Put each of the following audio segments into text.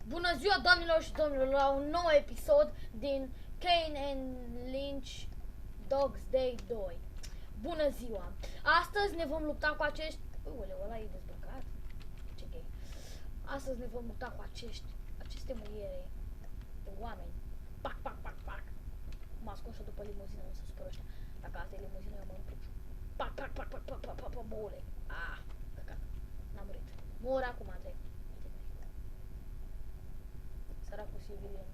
Bună ziua, doamnelor și domnilor, la un nou episod din Kane and Lynch Dogs Day 2. Bună ziua! Astăzi ne vom lupta cu acești... Uleu, ăla e dezbrăcat? Ce gay. Astăzi ne vom lupta cu aceste muiere de oameni. Pac, pac, pac, pac. M-a scos și după limuzină, nu se supără ăștia. Dacă asta e limuzină, eu mă împușu. Pac, pac, pac, pac, pac, pac, pac, pac, boule. Ah, căcat. N-am murit. Mor acum, trec. Săracul civilian.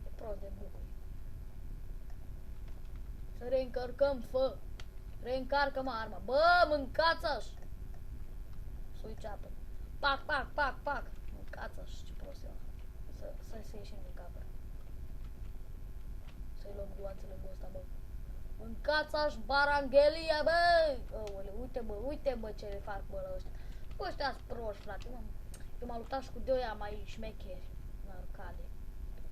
E prost de bucuri. Să reîncărcăm, fă! Reîncarcă-mă arma. Bă, mâncați-aș! Switch up. Pac, pac, pac, pac! Mâncați-aș, ce prost e. Să ieșim din capăt. Să-i luăm gloanțele lui ăsta, bă. Mâncați-aș Baranghelia, bă! Aole, uite bă ce le fac, bă, la ăștia. Bă, ăștia-s proști, frate. Eu m-am luptat și cu de ăia mai șmecheri. În arcade.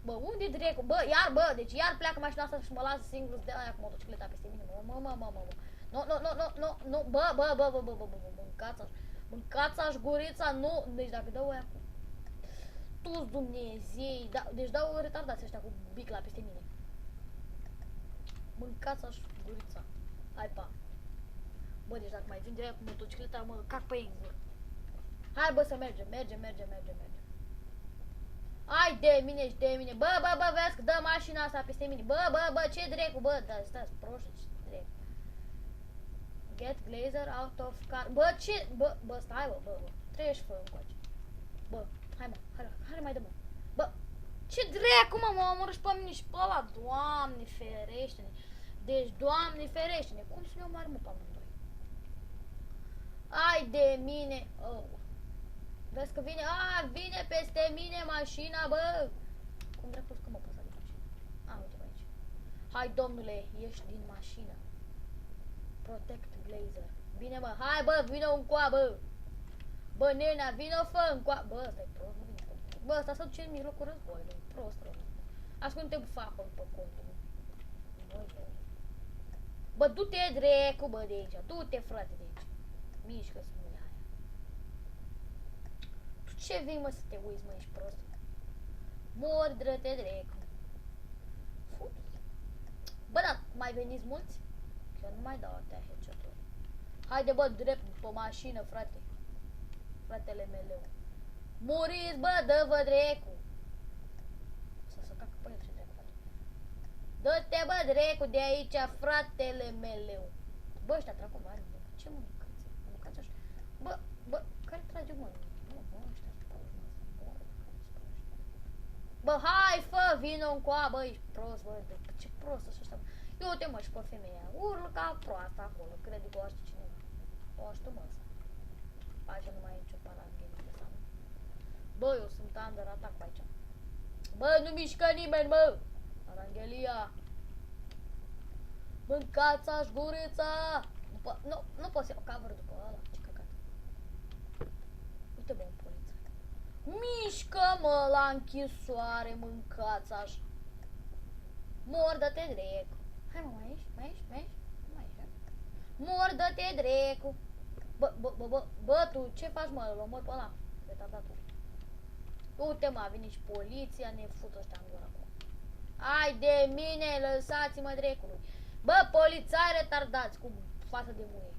Bă, unde dracu? Bă, deci iar pleacă mașina asta și mă lasă singur de aia cu motocicleta peste mine. Nu, mâncați-aș gurița, nu, deci dacă dau aia cu... Tu-s Dumnezei, deci dau retardați ăștia cu bicla peste mine. Mâncați-aș gurița. Hai, pa. Bă, deci dacă mai vin de aia cu motocicleta, mă cac pe ei în gură. Hai, bă, să mergem. Hai de mine și de mine. Bă, vezi că dă mașina asta peste mine. Bă, ce dracu, bă, da, stați proști, ce dracu. Get Glazer out of car. Bă, ce? Bă, stai, bă. Treci fă încoace. Bă, hai mai dă, mă. Bă, ce dracu, mă, mă omoră și pe mine și pe ăla. Doamne, ferește-ne. Deci, Doamne, ferește-ne. Cum să ne omoară, mă, pe amândoi? Hai de mine. Oh. Vezi că vine, vine peste mine mașina, bă! Cum dracu că mă poți adică? Uite aici. Hai, domnule, ieși din mașină. Protect Glazer. Bine, bă, hai, bă, vină încoa, bă! Bă, nenea, vină, fă încoa! Bă, ăsta-i prost, nu vine. Bă, ăsta s-a duce în mijlocul războiului. Prost. Ascunde-te facul pe contul. Bă, du-te drecu, bă, de aici. Du-te, frate, de aici. Mișcă-ți. Ce vii, mă, să te uiți, mă, ești prost? Mordră-te, drecu. Bă, da, mai veniți mulți? Că eu nu mai dau atâtea headshot-uri. Haide, bă, drept pe mașină, frate. Fratele meu. Muriți, bă, dă-vă, drecu. Să cacă pe el, ce drecu face. Dă-te, bă, drecu, de aici, fratele meu. Bă, ăștia dracu mari, bă. Ce mă mâncați așa? Bă, care trage, mă? Bă, hai, fă, vină încoa, bă, ești prost, bă, ce prost așa ăștia. Eu te mă și pe femeia, urlă ca proasta acolo, crede că o aștept cineva. O aștept, mă, asta. Aici nu mai e nicio paranghelie de seamă. Bă, eu sunt under atac pe aici. Bă, nu mișcă nimeni, bă! Paranghelia! Mâncați-aș gurița! Nu pot să iau cover după ăla, ce căcat. Uite, bă, un polițai. Mișcă-mă la închisoare, mâncați-aș. Mordă-te, drecu. Hai, mă, mai ești? Mordă-te, drecu. Bă, tu ce faci, mă? Îl omori pe ăla. Retardatul. Uite, mă, a venit și poliția, ne fut ăștia în gură acum. Hai de mine, lăsați-mă, drecului. Bă, polițai retardați cu față de muie.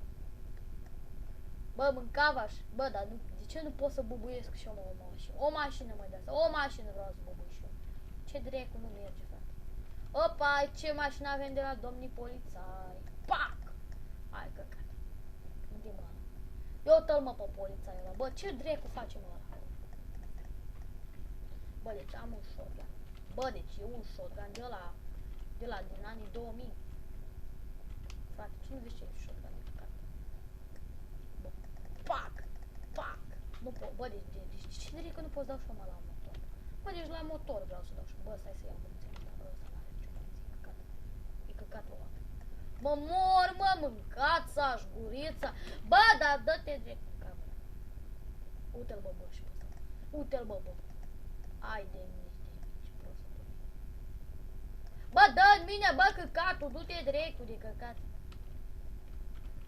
Bă, mâncava-aș. Bă, dar nu, de ce nu pot să bubuiesc și eu, mă, o mașină? O mașină, mă, de asta. O mașină vreau să bubui și eu. Ce drecu nu merge, frate. Opa, ce mașină avem de la domnii polițai. Pac! Hai, căcat. Unde, mă? Eu tăl, mă, pe polițai ăla. Bă, ce drecu face, mă, ăla? Bă, deci am un shotgun. Bă, deci e un shotgun de la din anii 2000. Frate, ce nu vezi ce e shotgun de căcat? Bă, pac! Nu pot, bă, deci ce drept că nu poți dau și mă la motor? Bă, deci la motor vreau să dau și, bă, stai să iau muniție, bă, ăsta n-are nicio muniție, căcat. E căcatul ăla. Mă mor, mă, mâncați-aș gurița. Bă, dar dă-te drept, căcat. Uite-l, bă, și pe ăsta. Uite-l, bă. Ai de mine, ce prost. Bă, dă-n mine, bă, căcatul, du-te dreptul de căcat.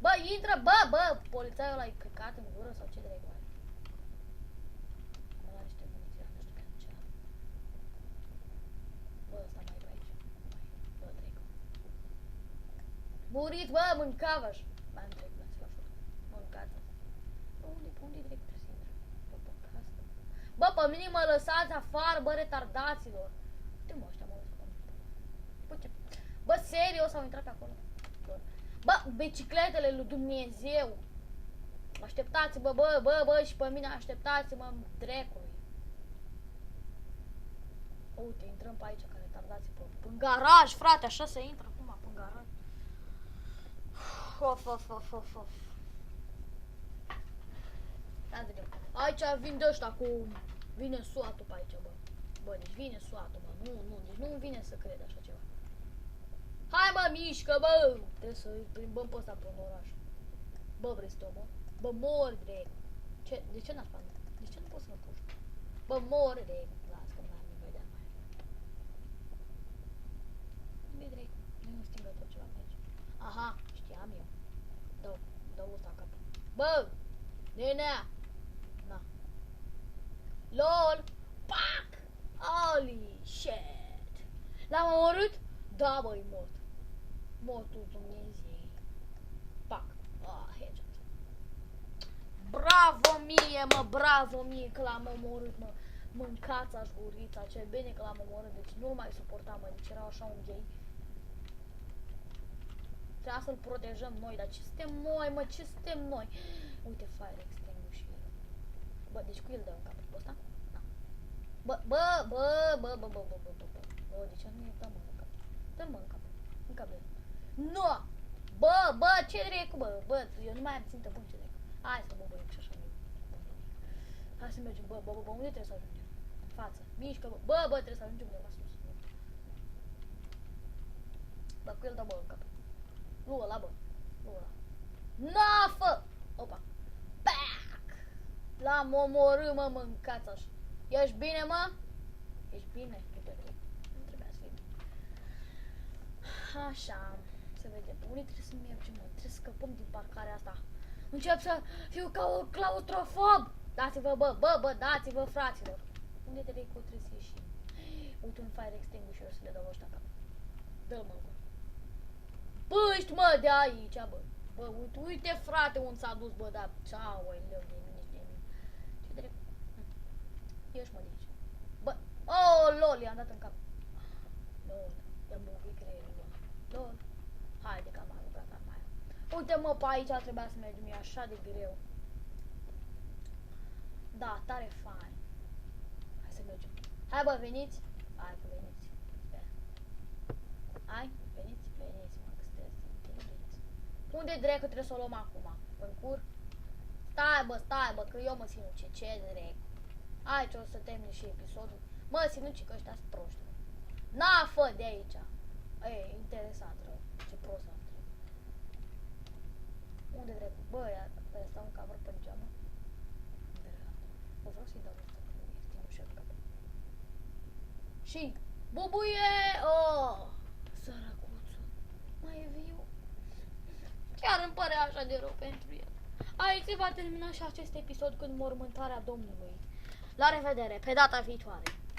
Bă, intră, bă, polițaiul ăla e căcat în gură sau ce drept are? Mă la niște muniție, nu știu ce are. Guriți, bă, mâncava-și. Mai întreb, dați la foc. Mâncați. Unde direct trebuie să intre? Bă, pe casă. Bă, pe mine mă lăsați afară, bă, retardaților. Uite mă, ăștia mă lăsat pe mine. Bă, ce? Bă, serios, au intrat pe acolo. Bă, bicicletele lui Dumnezeu. Așteptați-vă, bă, și pe mine așteptați-mă, drecului. Uite, intrăm pe aici, care tardați în garaj, frate, așa se intră acum, în garaj. Of. Aici vin de ăștia cu... Vine suatul pe aici, bă. Bă, deci vine suatul, bă. Nu, deci nu vine să cred așa ceva. Hai, mă, mișcă, bă! Trebuie să îi plimbăm pe ăsta până în oraș. Bă, vrei să te omor? Bă, mor, drept. Ce? De ce n-a spus? De ce nu pot să mă puși? Bă, mor, drept. Las că n-am vedea mai. Unde drept? Nu e un stingător ceva pe aici. Aha, știam eu. Dă ăsta în cap. Bă! Nenea! Na. LOL! Pac! Holy shit! L-am omorât? Da, băi, mort. Mortul Dumnezei. Pac. Headshot. Bravo mie că l-am omorât, mă. Mâncați-aș gurița, ce bine că l-am omorât, deci nu mai suportam, mă, deci era așa un gay. Trebuia să-l protejăm noi, dar ce suntem noi, mă, ce suntem noi? Uite, fire extinguisher. Bă, deci cu el dă în cap, ăsta? Da. Bă, de ce nu e dă-mă în cap? Dă-mă în cap de el. Nu! Bă, ce drecu, bă, eu nu mai am țintă, bă, ce drecu. Hai să mă băiesc și așa. Hai să mergem, bă, unde trebuie să ajungem? În față, mișcă, bă, trebuie să ajungem de la sus. Bă, cu el dă, bă, în cap. Nu ăla, bă, nu ăla. Nafă! Opa! Pac! L-am omorât, mă, mâncați așa. Ești bine, mă? Ești bine? Uite, nu trebuia să fii. Așa, să vedem. Unde trebuie să mergem, mă? Trebuie să scăpăm din parcarea asta. Încep să fiu ca un claustrofob. Dați-vă, bă, dați-vă, fraților. Unde trebuie să ieșim? Uite un fire extinguisher să le dau ăștia cap. Dă-l, mă, păști, mă, de aici, bă. Bă, uite, frate, unde s-a dus, bă, da. Ceau, leu, de mine. Ce drept? Ieși, mă, de aici. Bă, lol, i-am dat în cap. Lol, i-am bubuit creierul, bă. Lol. Haide, că am alugat armaia. Uite, mă, pe aici trebuia să mergem, e așa de greu. Da, tare fain. Hai să mergem. Hai, bă, veniți. Hai, că veniți. Hai, veniți, mă, că sunteți inteligenți. Unde drecu trebuie să o luăm acum? În cur? Stai, bă, că eu mă sinuce. Ce drecu? Hai, ce o să termin și episodul. Mă, sinuci, că ăștia sunt proști. Na, fă de aici. E, interesant, rău. Ce prost am trecut. Unde drecu? Bă, ăia stau în cameră pe geamă. Vreau să-i dau ăsta, că nu știu în cap. Și, bubuie! Sărăcuțul. Mai e viu? Chiar îmi pare așa de rău pentru el. Aici se va termina și acest episod cu înmormântarea Domnului. La revedere, pe data viitoare.